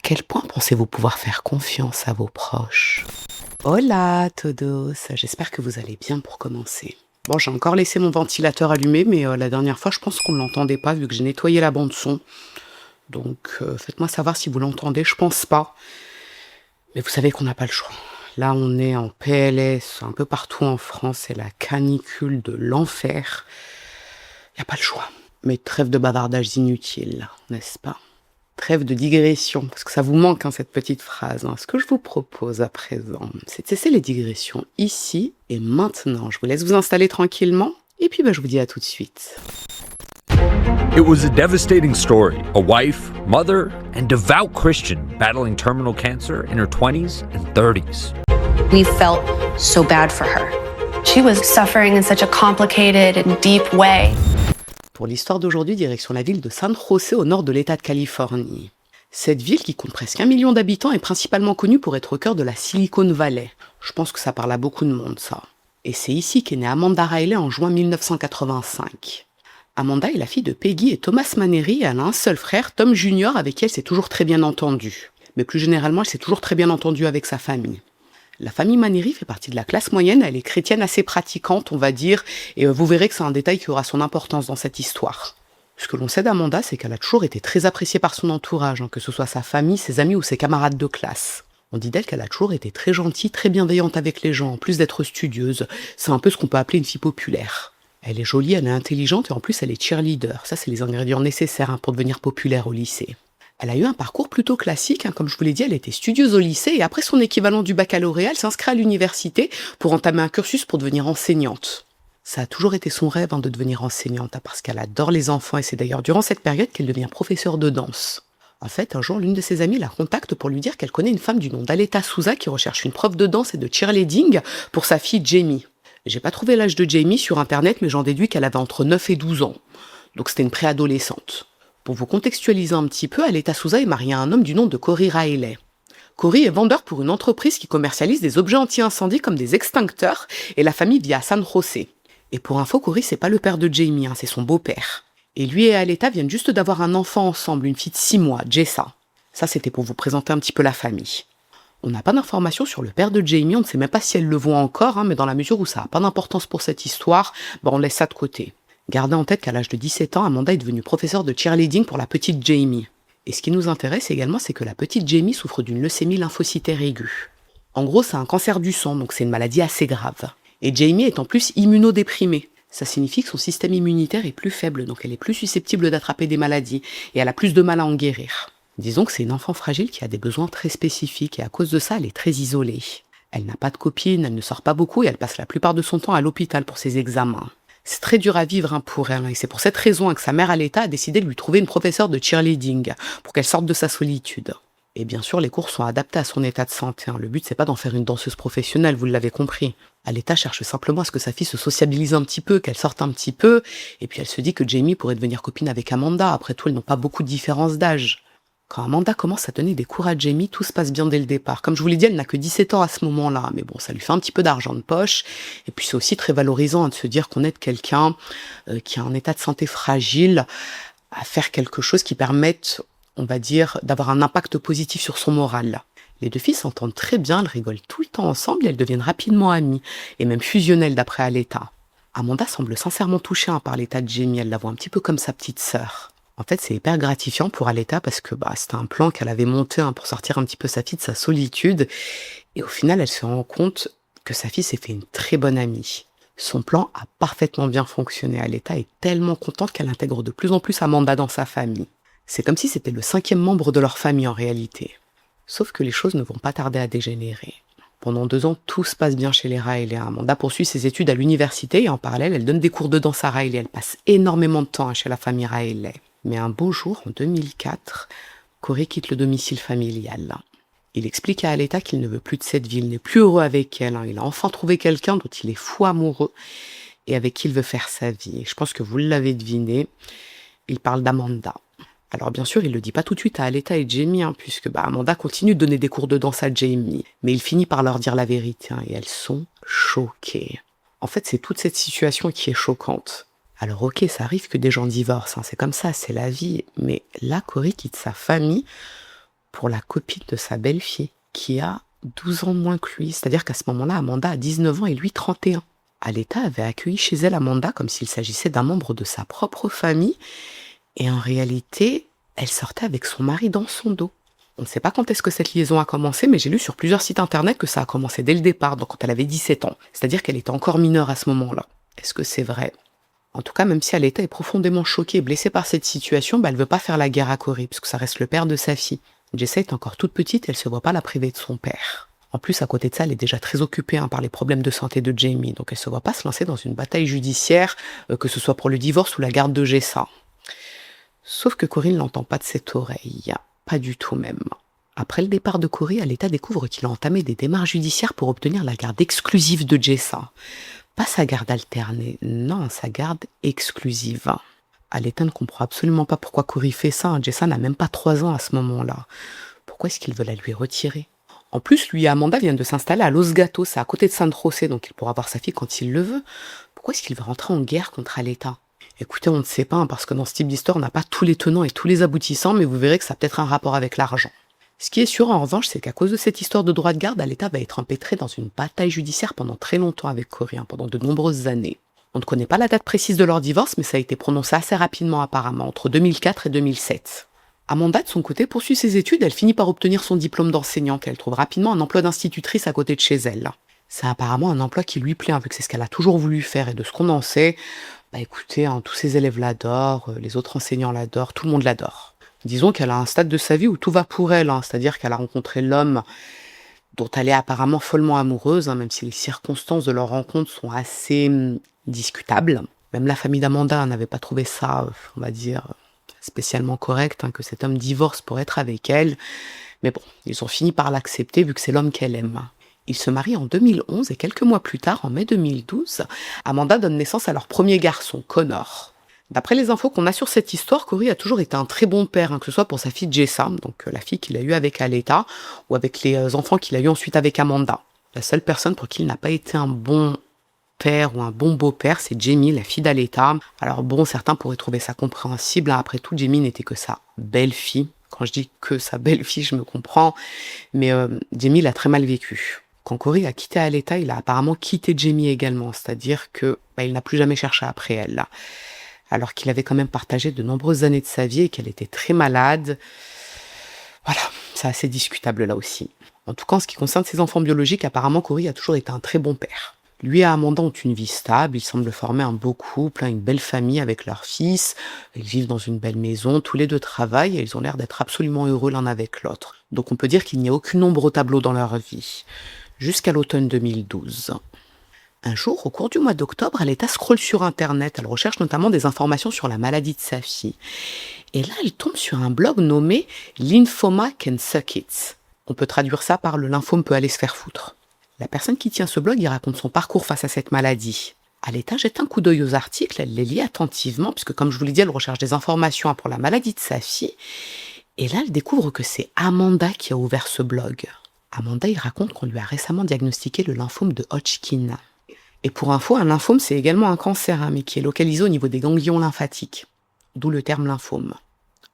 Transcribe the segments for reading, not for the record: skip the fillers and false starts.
quel point pensez-vous pouvoir faire confiance à vos proches? Hola todos, j'espère que vous allez bien pour commencer. Bon, j'ai encore laissé mon ventilateur allumé, mais la dernière fois, je pense qu'on ne l'entendait pas vu que j'ai nettoyé la bande son. Donc, faites-moi savoir si vous l'entendez, je pense pas. Mais vous savez qu'on n'a pas le choix. Là, on est en PLS un peu partout en France, c'est la canicule de l'enfer. Il n'y a pas le choix. Mais trêve de bavardages inutiles, n'est-ce pas? Trêve de digression, parce que ça vous manque, hein, cette petite phrase. Ce que je vous propose à présent, c'est de cesser les digressions ici et maintenant. Je vous laisse vous installer tranquillement, et puis je vous dis à tout de suite. It was a devastating story. A wife, mother, and devout Christian battling terminal cancer in her 20s and 30s. We felt so bad for her. She was suffering in such a complicated and deep way. Pour l'histoire d'aujourd'hui, direction la ville de San José au nord de l'État de Californie. Cette ville, qui compte presque 1 million d'habitants, est principalement connue pour être au cœur de la Silicon Valley. Je pense que ça parle à beaucoup de monde, ça. Et c'est ici qu'est née Amanda Riley en juin 1985. Amanda est la fille de Peggy et Thomas Manery et elle a un seul frère, Tom Jr., avec qui elle s'est toujours très bien entendue. Mais plus généralement, elle s'est toujours très bien entendue avec sa famille. La famille Manery fait partie de la classe moyenne, elle est chrétienne assez pratiquante, on va dire, et vous verrez que c'est un détail qui aura son importance dans cette histoire. Ce que l'on sait d'Amanda, c'est qu'elle a toujours été très appréciée par son entourage, que ce soit sa famille, ses amis ou ses camarades de classe. On dit d'elle qu'elle a toujours été très gentille, très bienveillante avec les gens, en plus d'être studieuse. C'est un peu ce qu'on peut appeler une fille populaire. Elle est jolie, elle est intelligente et en plus elle est cheerleader. Ça, c'est les ingrédients nécessaires pour devenir populaire au lycée. Elle a eu un parcours plutôt classique, comme je vous l'ai dit, elle était studieuse au lycée et après son équivalent du baccalauréat, elle s'inscrit à l'université pour entamer un cursus pour devenir enseignante. Ça a toujours été son rêve de devenir enseignante, parce qu'elle adore les enfants et c'est d'ailleurs durant cette période qu'elle devient professeure de danse. En fait, un jour, l'une de ses amies la contacte pour lui dire qu'elle connaît une femme du nom d'Aleta Souza qui recherche une prof de danse et de cheerleading pour sa fille Jamie. J'ai pas trouvé l'âge de Jamie sur internet, mais j'en déduis qu'elle avait entre 9 et 12 ans. Donc c'était une préadolescente. Pour vous contextualiser un petit peu, Aleta Souza est mariée à un homme du nom de Corey Riley. Corey est vendeur pour une entreprise qui commercialise des objets anti-incendie comme des extincteurs et la famille vit à San José. Et pour info, Corey, c'est pas le père de Jamie, c'est son beau-père. Et lui et Aleta viennent juste d'avoir un enfant ensemble, une fille de 6 mois, Jessa. Ça, c'était pour vous présenter un petit peu la famille. On n'a pas d'informations sur le père de Jamie, on ne sait même pas si elle le voit encore, mais dans la mesure où ça n'a pas d'importance pour cette histoire, on laisse ça de côté. Gardez en tête qu'à l'âge de 17 ans, Amanda est devenue professeure de cheerleading pour la petite Jamie. Et ce qui nous intéresse également, c'est que la petite Jamie souffre d'une leucémie lymphocytaire aiguë. En gros, c'est un cancer du sang, donc c'est une maladie assez grave. Et Jamie est en plus immunodéprimée. Ça signifie que son système immunitaire est plus faible, donc elle est plus susceptible d'attraper des maladies, et elle a plus de mal à en guérir. Disons que c'est une enfant fragile qui a des besoins très spécifiques, et à cause de ça, elle est très isolée. Elle n'a pas de copine, elle ne sort pas beaucoup, et elle passe la plupart de son temps à l'hôpital pour ses examens. C'est très dur à vivre pour elle, et c'est pour cette raison que sa mère Aleta a décidé de lui trouver une professeure de cheerleading, pour qu'elle sorte de sa solitude. Et bien sûr, les cours sont adaptés à son état de santé. Le but, c'est pas d'en faire une danseuse professionnelle, vous l'avez compris. Aleta cherche simplement à ce que sa fille se sociabilise un petit peu, qu'elle sorte un petit peu, et puis elle se dit que Jamie pourrait devenir copine avec Amanda. Après tout, elles n'ont pas beaucoup de différence d'âge. Quand Amanda commence à donner des cours à Jamie, tout se passe bien dès le départ. Comme je vous l'ai dit, elle n'a que 17 ans à ce moment-là, mais bon, ça lui fait un petit peu d'argent de poche. Et puis c'est aussi très valorisant de se dire qu'on aide quelqu'un qui a un état de santé fragile à faire quelque chose qui permette, on va dire, d'avoir un impact positif sur son moral. Les deux filles s'entendent très bien, elles rigolent tout le temps ensemble et elles deviennent rapidement amies, et même fusionnelles d'après Aleta. Amanda semble sincèrement touchée par l'état de Jamie, elle la voit un petit peu comme sa petite sœur. En fait, c'est hyper gratifiant pour Aleta parce que c'était un plan qu'elle avait monté pour sortir un petit peu sa fille de sa solitude. Et au final, elle se rend compte que sa fille s'est fait une très bonne amie. Son plan a parfaitement bien fonctionné. Aleta est tellement contente qu'elle intègre de plus en plus Amanda dans sa famille. C'est comme si c'était le 5e membre de leur famille en réalité. Sauf que les choses ne vont pas tarder à dégénérer. Pendant 2 ans, tout se passe bien chez les Riley. Amanda poursuit ses études à l'université et en parallèle, elle donne des cours de danse à Riley. Elle passe énormément de temps chez la famille Riley. Mais un beau jour, en 2004, Corey quitte le domicile familial. Il explique à Aleta qu'il ne veut plus de cette vie, il n'est plus heureux avec elle. Il a enfin trouvé quelqu'un dont il est fou amoureux et avec qui il veut faire sa vie. Et je pense que vous l'avez deviné, il parle d'Amanda. Alors bien sûr, il le dit pas tout de suite à Aleta et Jamie, puisque Amanda continue de donner des cours de danse à Jamie. Mais il finit par leur dire la vérité, et elles sont choquées. En fait, c'est toute cette situation qui est choquante. Alors ok, ça arrive que des gens divorcent, c'est comme ça, c'est la vie. Mais là, Corey quitte sa famille pour la copine de sa belle-fille, qui a 12 ans de moins que lui. C'est-à-dire qu'à ce moment-là, Amanda a 19 ans et lui 31. Aletta avait accueilli chez elle Amanda comme s'il s'agissait d'un membre de sa propre famille. Et en réalité, elle sortait avec son mari dans son dos. On ne sait pas quand est-ce que cette liaison a commencé, mais j'ai lu sur plusieurs sites internet que ça a commencé dès le départ, donc quand elle avait 17 ans. C'est-à-dire qu'elle était encore mineure à ce moment-là. Est-ce que c'est vrai? En tout cas, même si Aletta est profondément choquée et blessée par cette situation, elle veut pas faire la guerre à Corey, puisque ça reste le père de sa fille. Jessa est encore toute petite et elle se voit pas la priver de son père. En plus, à côté de ça, elle est déjà très occupée par les problèmes de santé de Jamie, donc elle se voit pas se lancer dans une bataille judiciaire, que ce soit pour le divorce ou la garde de Jessa. Sauf que Corey ne l'entend pas de cette oreille. Pas du tout même. Après le départ de Corey, Aletta découvre qu'il a entamé des démarches judiciaires pour obtenir la garde exclusive de Jessa. Pas sa garde alternée, non, sa garde exclusive. Aletta ne comprend absolument pas pourquoi Corey fait ça. Jessa n'a même pas 3 ans à ce moment-là. Pourquoi est-ce qu'il veut la lui retirer? En plus, lui et Amanda viennent de s'installer à Los Gatos, c'est à côté de San José, donc il pourra voir sa fille quand il le veut. Pourquoi est-ce qu'il veut rentrer en guerre contre Aletta? Écoutez, on ne sait pas, parce que dans ce type d'histoire, on n'a pas tous les tenants et tous les aboutissants, mais vous verrez que ça a peut-être un rapport avec l'argent. Ce qui est sûr, en revanche, c'est qu'à cause de cette histoire de droit de garde, Aletta va être empêtrée dans une bataille judiciaire pendant très longtemps avec Corey, pendant de nombreuses années. On ne connaît pas la date précise de leur divorce, mais ça a été prononcé assez rapidement apparemment, entre 2004 et 2007. Amanda, de son côté, poursuit ses études, elle finit par obtenir son diplôme d'enseignante et elle trouve rapidement un emploi d'institutrice à côté de chez elle. C'est apparemment un emploi qui lui plaît, vu que c'est ce qu'elle a toujours voulu faire, et de ce qu'on en sait, écoutez, tous ses élèves l'adorent, les autres enseignants l'adorent, tout le monde l'adore. Disons qu'elle a un stade de sa vie où tout va pour elle, c'est-à-dire qu'elle a rencontré l'homme dont elle est apparemment follement amoureuse, même si les circonstances de leur rencontre sont assez discutables. Même la famille d'Amanda n'avait pas trouvé ça, on va dire, spécialement correct, que cet homme divorce pour être avec elle. Mais bon, ils ont fini par l'accepter vu que c'est l'homme qu'elle aime. Ils se marient en 2011 et quelques mois plus tard, en mai 2012, Amanda donne naissance à leur premier garçon, Connor. D'après les infos qu'on a sur cette histoire, Corey a toujours été un très bon père, que ce soit pour sa fille Jessa, donc la fille qu'il a eue avec Aletta, ou avec les enfants qu'il a eus ensuite avec Amanda. La seule personne pour qui il n'a pas été un bon père ou un bon beau-père, c'est Jamie, la fille d'Aletta. Alors bon, certains pourraient trouver ça compréhensible, après tout, Jamie n'était que sa belle-fille. Quand je dis que sa belle-fille, je me comprends, mais Jamie l'a très mal vécu. Quand Corey a quitté Aletta, il a apparemment quitté Jamie également, c'est-à-dire que il n'a plus jamais cherché après elle. Alors qu'il avait quand même partagé de nombreuses années de sa vie et qu'elle était très malade. Voilà, c'est assez discutable là aussi. En tout cas, en ce qui concerne ses enfants biologiques, apparemment Corey a toujours été un très bon père. Lui et Amanda ont une vie stable, ils semblent former un beau couple, une belle famille avec leur fils, ils vivent dans une belle maison, tous les deux travaillent et ils ont l'air d'être absolument heureux l'un avec l'autre. Donc on peut dire qu'il n'y a aucune ombre au tableau dans leur vie. Jusqu'à l'automne 2012. Un jour, au cours du mois d'octobre, Aletta scrolle sur Internet. Elle recherche notamment des informations sur la maladie de sa fille. Et là, elle tombe sur un blog nommé « Lymphoma can suck it ». On peut traduire ça par « le lymphome peut aller se faire foutre ». La personne qui tient ce blog, il raconte son parcours face à cette maladie. Aletta jette un coup d'œil aux articles, elle les lit attentivement, puisque comme je vous l'ai dit, elle recherche des informations pour la maladie de sa fille. Et là, elle découvre que c'est Amanda qui a ouvert ce blog. Amanda, il raconte qu'on lui a récemment diagnostiqué le lymphome de Hodgkin. Et pour info, un lymphome, c'est également un cancer, mais qui est localisé au niveau des ganglions lymphatiques. D'où le terme lymphome.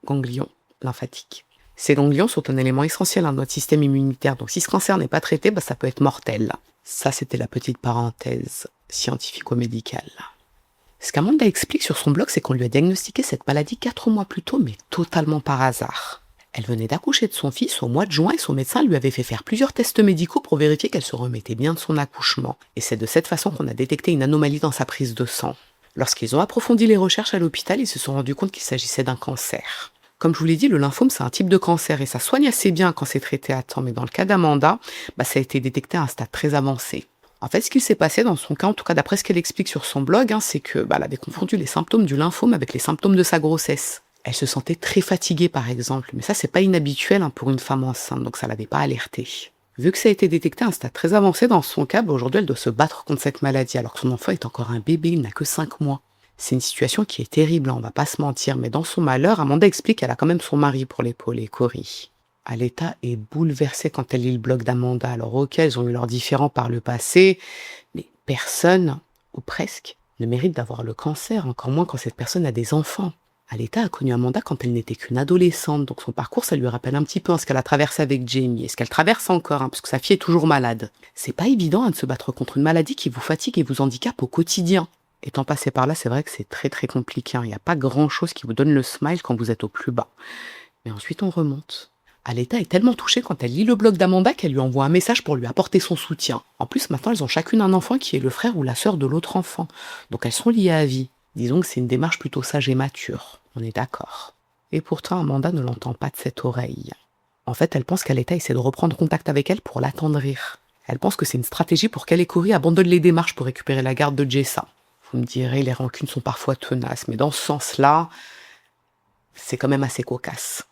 Ganglions lymphatiques. Ces ganglions sont un élément essentiel dans notre système immunitaire, donc si ce cancer n'est pas traité, ça peut être mortel. Ça, c'était la petite parenthèse scientifico-médicale. Ce qu'Amanda explique sur son blog, c'est qu'on lui a diagnostiqué cette maladie 4 mois plus tôt, mais totalement par hasard. Elle venait d'accoucher de son fils au mois de juin et son médecin lui avait fait faire plusieurs tests médicaux pour vérifier qu'elle se remettait bien de son accouchement. Et c'est de cette façon qu'on a détecté une anomalie dans sa prise de sang. Lorsqu'ils ont approfondi les recherches à l'hôpital, ils se sont rendus compte qu'il s'agissait d'un cancer. Comme je vous l'ai dit, le lymphome, c'est un type de cancer et ça soigne assez bien quand c'est traité à temps. Mais dans le cas d'Amanda, ça a été détecté à un stade très avancé. En fait, ce qui s'est passé dans son cas, en tout cas d'après ce qu'elle explique sur son blog, c'est que elle avait confondu les symptômes du lymphome avec les symptômes de sa grossesse. Elle se sentait très fatiguée, par exemple, mais ça, c'est pas inhabituel pour une femme enceinte, donc ça l'avait pas alertée. Vu que ça a été détecté à un stade très avancé dans son cas, aujourd'hui, elle doit se battre contre cette maladie, alors que son enfant est encore un bébé, il n'a que 5 mois. C'est une situation qui est terrible, on va pas se mentir, mais dans son malheur, Amanda explique qu'elle a quand même son mari pour l'épauler, Corey. Aletta est bouleversée quand elle lit le blog d'Amanda. Alors ok, elles ont eu leurs différends par le passé, mais personne, ou presque, ne mérite d'avoir le cancer, encore moins quand cette personne a des enfants. Aletta a connu Amanda quand elle n'était qu'une adolescente, donc son parcours, ça lui rappelle un petit peu ce qu'elle a traversé avec Jamie, et ce qu'elle traverse encore, parce que sa fille est toujours malade. C'est pas évident de se battre contre une maladie qui vous fatigue et vous handicape au quotidien. Étant passé par là, c'est vrai que c'est très très compliqué. Il n'y a pas grand-chose qui vous donne le smile quand vous êtes au plus bas. Mais ensuite, on remonte. Aletta est tellement touchée quand elle lit le blog d'Amanda qu'elle lui envoie un message pour lui apporter son soutien. En plus, maintenant, elles ont chacune un enfant qui est le frère ou la sœur de l'autre enfant. Donc elles sont liées à vie. Disons que c'est une démarche plutôt sage et mature. On est d'accord. Et pourtant, Amanda ne l'entend pas de cette oreille. En fait, elle pense qu'Aletta essaie de reprendre contact avec elle pour l'attendrir. Elle pense que c'est une stratégie pour qu'elle et Corey abandonnent les démarches pour récupérer la garde de Jessa. Vous me direz, les rancunes sont parfois tenaces, mais dans ce sens-là, c'est quand même assez cocasse.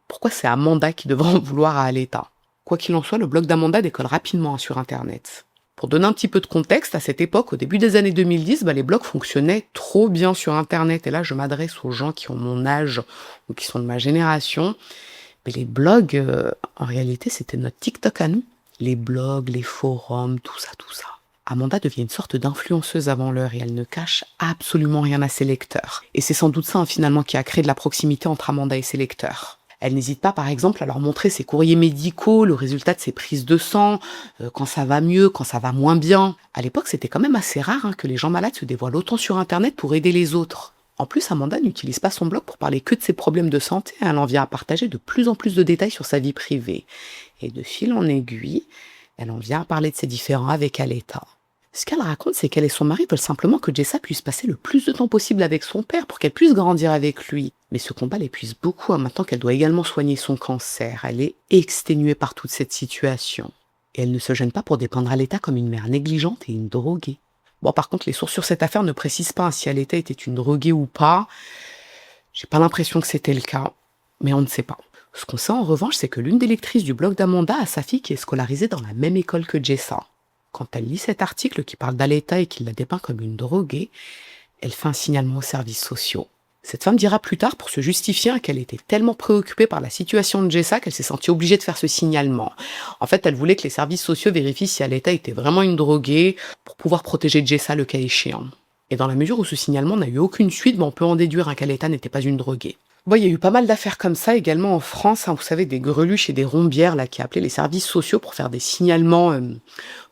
Pourquoi c'est Amanda qui devrait en vouloir à Aletta? Quoi qu'il en soit, le blog d'Amanda décolle rapidement sur Internet. Pour donner un petit peu de contexte, à cette époque, au début des années 2010, les blogs fonctionnaient trop bien sur Internet. Et là, je m'adresse aux gens qui ont mon âge ou qui sont de ma génération. Mais les blogs, en réalité, c'était notre TikTok à nous. Les blogs, les forums, tout ça, tout ça. Amanda devient une sorte d'influenceuse avant l'heure et elle ne cache absolument rien à ses lecteurs. Et c'est sans doute ça, finalement, qui a créé de la proximité entre Amanda et ses lecteurs. Elle n'hésite pas, par exemple, à leur montrer ses courriers médicaux, le résultat de ses prises de sang, quand ça va mieux, quand ça va moins bien. À l'époque, c'était quand même assez rare que les gens malades se dévoilent autant sur Internet pour aider les autres. En plus, Amanda n'utilise pas son blog pour parler que de ses problèmes de santé. Elle en vient à partager de plus en plus de détails sur sa vie privée. Et de fil en aiguille, elle en vient à parler de ses différends avec Aletta. Ce qu'elle raconte, c'est qu'elle et son mari veulent simplement que Jessa puisse passer le plus de temps possible avec son père pour qu'elle puisse grandir avec lui. Mais ce combat l'épuise beaucoup maintenant qu'elle doit également soigner son cancer. Elle est exténuée par toute cette situation. Et elle ne se gêne pas pour dépeindre Aletta comme une mère négligente et une droguée. Bon, par contre, les sources sur cette affaire ne précisent pas si Aletta était une droguée ou pas. J'ai pas l'impression que c'était le cas, mais on ne sait pas. Ce qu'on sait en revanche, c'est que l'une des lectrices du blog d'Amanda a sa fille qui est scolarisée dans la même école que Jessa. Quand elle lit cet article qui parle d'Aletta et qui la dépeint comme une droguée, elle fait un signalement aux services sociaux. Cette femme dira plus tard, pour se justifier, qu'elle était tellement préoccupée par la situation de Jessa qu'elle s'est sentie obligée de faire ce signalement. En fait, elle voulait que les services sociaux vérifient si Aletta était vraiment une droguée pour pouvoir protéger Jessa le cas échéant. Et dans la mesure où ce signalement n'a eu aucune suite, on peut en déduire qu'Aletta n'était pas une droguée. Bon, il y a eu pas mal d'affaires comme ça également en France, vous savez, des greluches et des rombières qui appelaient les services sociaux pour faire des signalements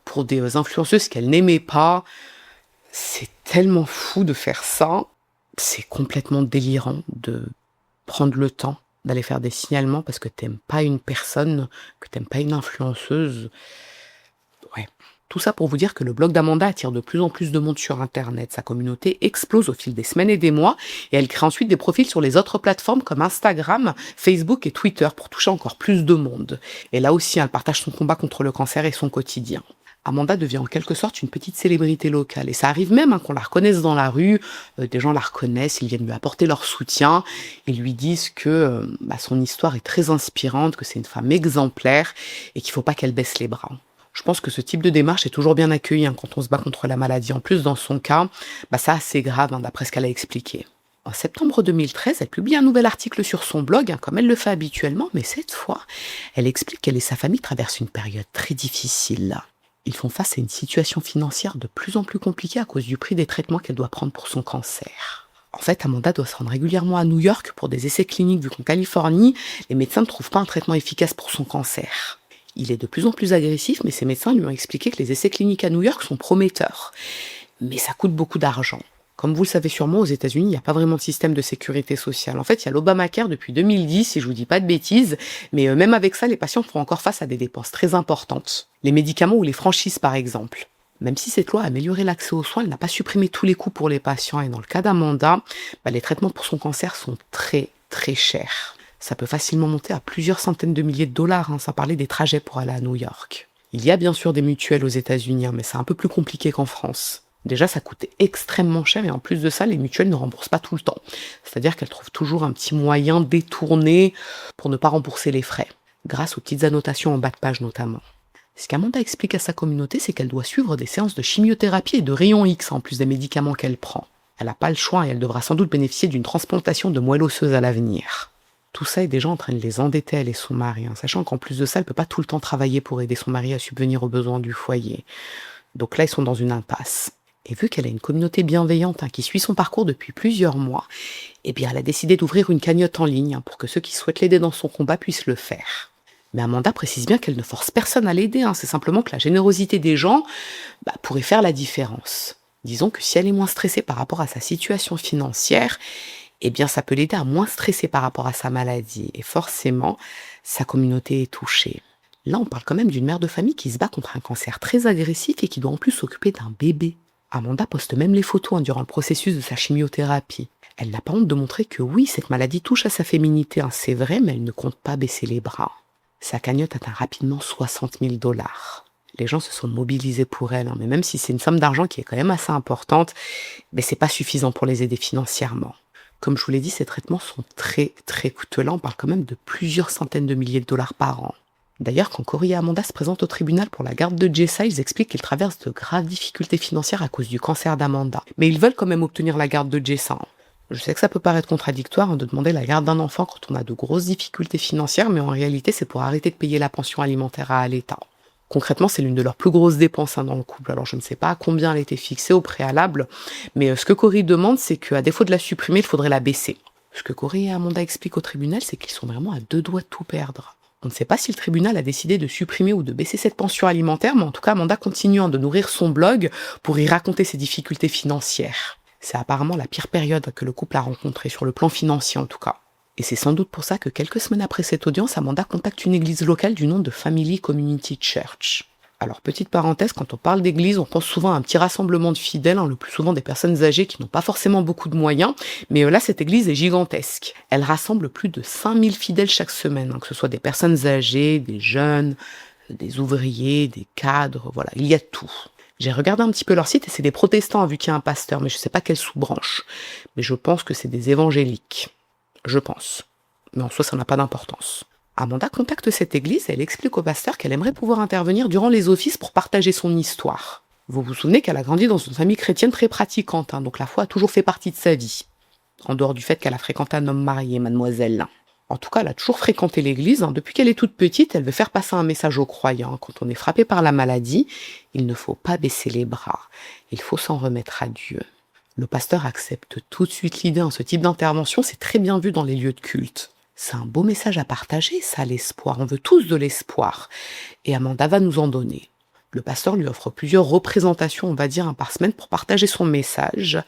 pour des influenceuses qu'elles n'aimaient pas. C'est tellement fou de faire ça. C'est complètement délirant de prendre le temps d'aller faire des signalements parce que t'aimes pas une personne, que t'aimes pas une influenceuse. Ouais. Tout ça pour vous dire que le blog d'Amanda attire de plus en plus de monde sur Internet. Sa communauté explose au fil des semaines et des mois et elle crée ensuite des profils sur les autres plateformes comme Instagram, Facebook et Twitter pour toucher encore plus de monde. Et là aussi, elle partage son combat contre le cancer et son quotidien. Amanda devient en quelque sorte une petite célébrité locale. Et ça arrive même qu'on la reconnaisse dans la rue. Des gens la reconnaissent, ils viennent lui apporter leur soutien. Ils lui disent que son histoire est très inspirante, que c'est une femme exemplaire et qu'il ne faut pas qu'elle baisse les bras. Je pense que ce type de démarche est toujours bien accueilli quand on se bat contre la maladie. En plus, dans son cas, c'est assez grave d'après ce qu'elle a expliqué. En septembre 2013, elle publie un nouvel article sur son blog, comme elle le fait habituellement, mais cette fois, elle explique qu'elle et sa famille traversent une période très difficile. Ils font face à une situation financière de plus en plus compliquée à cause du prix des traitements qu'elle doit prendre pour son cancer. En fait, Amanda doit se rendre régulièrement à New York pour des essais cliniques vu qu'en Californie, les médecins ne trouvent pas un traitement efficace pour son cancer. Il est de plus en plus agressif, mais ses médecins lui ont expliqué que les essais cliniques à New York sont prometteurs. Mais ça coûte beaucoup d'argent. Comme vous le savez sûrement, aux États-Unis, il n'y a pas vraiment de système de sécurité sociale. En fait, il y a l'Obamacare depuis 2010, si je vous dis pas de bêtises, mais même avec ça, les patients font encore face à des dépenses très importantes. Les médicaments ou les franchises, par exemple. Même si cette loi a amélioré l'accès aux soins, elle n'a pas supprimé tous les coûts pour les patients. Et dans le cas d'Amanda, les traitements pour son cancer sont très, très chers. Ça peut facilement monter à plusieurs centaines de milliers de dollars, sans parler des trajets pour aller à New York. Il y a bien sûr des mutuelles aux États-Unis, mais c'est un peu plus compliqué qu'en France. Déjà, ça coûte extrêmement cher et en plus de ça, les mutuelles ne remboursent pas tout le temps. C'est-à-dire qu'elles trouvent toujours un petit moyen détourné pour ne pas rembourser les frais, grâce aux petites annotations en bas de page notamment. Ce qu'Amanda explique à sa communauté, c'est qu'elle doit suivre des séances de chimiothérapie et de rayons X en plus des médicaments qu'elle prend. Elle n'a pas le choix et elle devra sans doute bénéficier d'une transplantation de moelle osseuse à l'avenir. Tout ça est déjà en train de les endetter, elle et son mari, sachant qu'en plus de ça, elle ne peut pas tout le temps travailler pour aider son mari à subvenir aux besoins du foyer. Donc là, ils sont dans une impasse. Et vu qu'elle a une communauté bienveillante qui suit son parcours depuis plusieurs mois, eh bien elle a décidé d'ouvrir une cagnotte en ligne pour que ceux qui souhaitent l'aider dans son combat puissent le faire. Mais Amanda précise bien qu'elle ne force personne à l'aider, c'est simplement que la générosité des gens pourrait faire la différence. Disons que si elle est moins stressée par rapport à sa situation financière, eh bien ça peut l'aider à moins stresser par rapport à sa maladie. Et forcément, sa communauté est touchée. Là, on parle quand même d'une mère de famille qui se bat contre un cancer très agressif et qui doit en plus s'occuper d'un bébé. Amanda poste même les photos durant le processus de sa chimiothérapie. Elle n'a pas honte de montrer que oui, cette maladie touche à sa féminité, c'est vrai, mais elle ne compte pas baisser les bras. Sa cagnotte atteint rapidement 60 000 $. Les gens se sont mobilisés pour elle, mais même si c'est une somme d'argent qui est quand même assez importante, c'est pas suffisant pour les aider financièrement. Comme je vous l'ai dit, ces traitements sont très très coûteux. Là, on parle quand même de plusieurs centaines de milliers de dollars par an. D'ailleurs, quand Corey et Amanda se présentent au tribunal pour la garde de Jessa, ils expliquent qu'ils traversent de graves difficultés financières à cause du cancer d'Amanda. Mais ils veulent quand même obtenir la garde de Jessa. Je sais que ça peut paraître contradictoire de demander la garde d'un enfant quand on a de grosses difficultés financières, mais en réalité, c'est pour arrêter de payer la pension alimentaire à l'État. Concrètement, c'est l'une de leurs plus grosses dépenses dans le couple. Alors, je ne sais pas à combien elle a été fixée au préalable, mais ce que Corey demande, c'est qu'à défaut de la supprimer, il faudrait la baisser. Ce que Corey et Amanda expliquent au tribunal, c'est qu'ils sont vraiment à deux doigts de tout perdre. On ne sait pas si le tribunal a décidé de supprimer ou de baisser cette pension alimentaire, mais en tout cas, Amanda continue de nourrir son blog pour y raconter ses difficultés financières. C'est apparemment la pire période que le couple a rencontrée, sur le plan financier en tout cas. Et c'est sans doute pour ça que quelques semaines après cette audience, Amanda contacte une église locale du nom de Family Community Church. Alors, petite parenthèse, quand on parle d'église, on pense souvent à un petit rassemblement de fidèles, le plus souvent des personnes âgées qui n'ont pas forcément beaucoup de moyens, mais là, cette église est gigantesque. Elle rassemble plus de 5000 fidèles chaque semaine, que ce soit des personnes âgées, des jeunes, des ouvriers, des cadres, voilà, il y a tout. J'ai regardé un petit peu leur site et c'est des protestants vu qu'il y a un pasteur, mais je ne sais pas quelle sous-branche. Mais je pense que c'est des évangéliques. Je pense. Mais en soi, ça n'a pas d'importance. Amanda contacte cette église et elle explique au pasteur qu'elle aimerait pouvoir intervenir durant les offices pour partager son histoire. Vous vous souvenez qu'elle a grandi dans une famille chrétienne très pratiquante, donc la foi a toujours fait partie de sa vie. En dehors du fait qu'elle a fréquenté un homme marié, mademoiselle. En tout cas, elle a toujours fréquenté l'église. Depuis qu'elle est toute petite, elle veut faire passer un message aux croyants. Quand on est frappé par la maladie, il ne faut pas baisser les bras. Il faut s'en remettre à Dieu. Le pasteur accepte tout de suite l'idée. Ce type d'intervention, c'est très bien vu dans les lieux de culte. C'est un beau message à partager, ça, l'espoir. On veut tous de l'espoir. Et Amanda va nous en donner. Le pasteur lui offre plusieurs représentations, par semaine pour partager son message.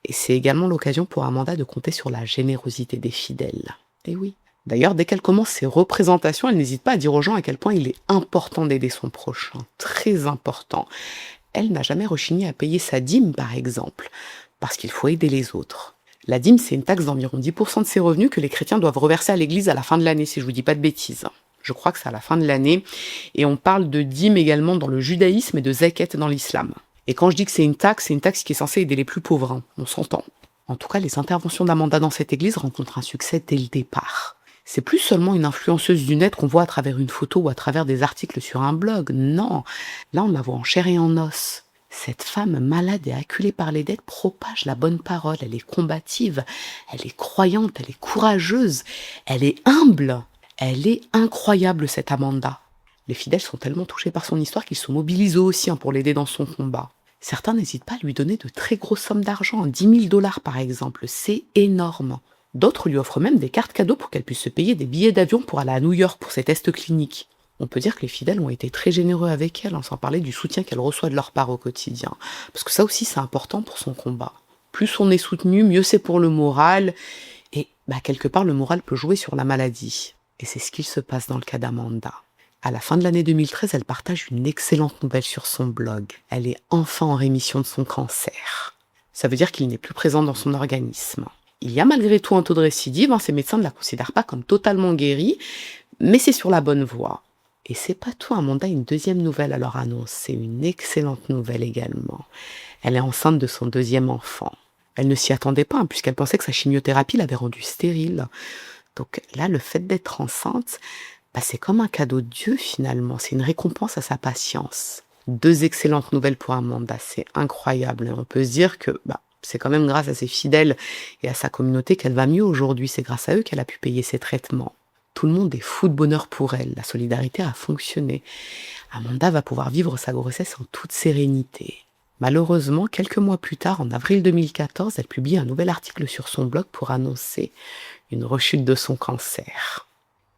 Et c'est également l'occasion pour Amanda de compter sur la générosité des fidèles. Et oui. D'ailleurs, dès qu'elle commence ses représentations, elle n'hésite pas à dire aux gens à quel point il est important d'aider son prochain. Très important. Elle n'a jamais rechigné à payer sa dîme, par exemple, parce qu'il faut aider les autres. La dîme, c'est une taxe d'environ 10% de ses revenus que les chrétiens doivent reverser à l'église à la fin de l'année, si je vous dis pas de bêtises. Je crois que c'est à la fin de l'année. Et on parle de dîme également dans le judaïsme et de zakat dans l'islam. Et quand je dis que c'est une taxe qui est censée aider les plus pauvres, on s'entend. En tout cas, les interventions d'Amanda dans cette église rencontrent un succès dès le départ. C'est plus seulement une influenceuse du net qu'on voit à travers une photo ou à travers des articles sur un blog. Non, là on la voit en chair et en os. Cette femme malade et acculée par les dettes propage la bonne parole. Elle est combative, elle est croyante, elle est courageuse, elle est humble. Elle est incroyable, cette Amanda. Les fidèles sont tellement touchés par son histoire qu'ils se mobilisent eux aussi pour l'aider dans son combat. Certains n'hésitent pas à lui donner de très grosses sommes d'argent, 10 000 $ par exemple, c'est énorme. D'autres lui offrent même des cartes cadeaux pour qu'elle puisse se payer des billets d'avion pour aller à New York pour ses tests cliniques. On peut dire que les fidèles ont été très généreux avec elle, sans parler du soutien qu'elle reçoit de leur part au quotidien. Parce que ça aussi, c'est important pour son combat. Plus on est soutenu, mieux c'est pour le moral. Et quelque part, le moral peut jouer sur la maladie. Et c'est ce qu'il se passe dans le cas d'Amanda. À la fin de l'année 2013, elle partage une excellente nouvelle sur son blog. Elle est enfin en rémission de son cancer. Ça veut dire qu'il n'est plus présent dans son organisme. Il y a malgré tout un taux de récidive, ces médecins ne la considèrent pas comme totalement guérie, mais c'est sur la bonne voie. Et c'est pas tout, Amanda a une deuxième nouvelle à leur annoncer, une excellente nouvelle également. Elle est enceinte de son deuxième enfant. Elle ne s'y attendait pas, puisqu'elle pensait que sa chimiothérapie l'avait rendue stérile. Donc là, le fait d'être enceinte, c'est comme un cadeau de Dieu finalement, c'est une récompense à sa patience. Deux excellentes nouvelles pour Amanda, c'est incroyable. Et on peut se dire que c'est quand même grâce à ses fidèles et à sa communauté qu'elle va mieux aujourd'hui. C'est grâce à eux qu'elle a pu payer ses traitements. Tout le monde est fou de bonheur pour elle. La solidarité a fonctionné. Amanda va pouvoir vivre sa grossesse en toute sérénité. Malheureusement, quelques mois plus tard, en avril 2014, elle publie un nouvel article sur son blog pour annoncer une rechute de son cancer.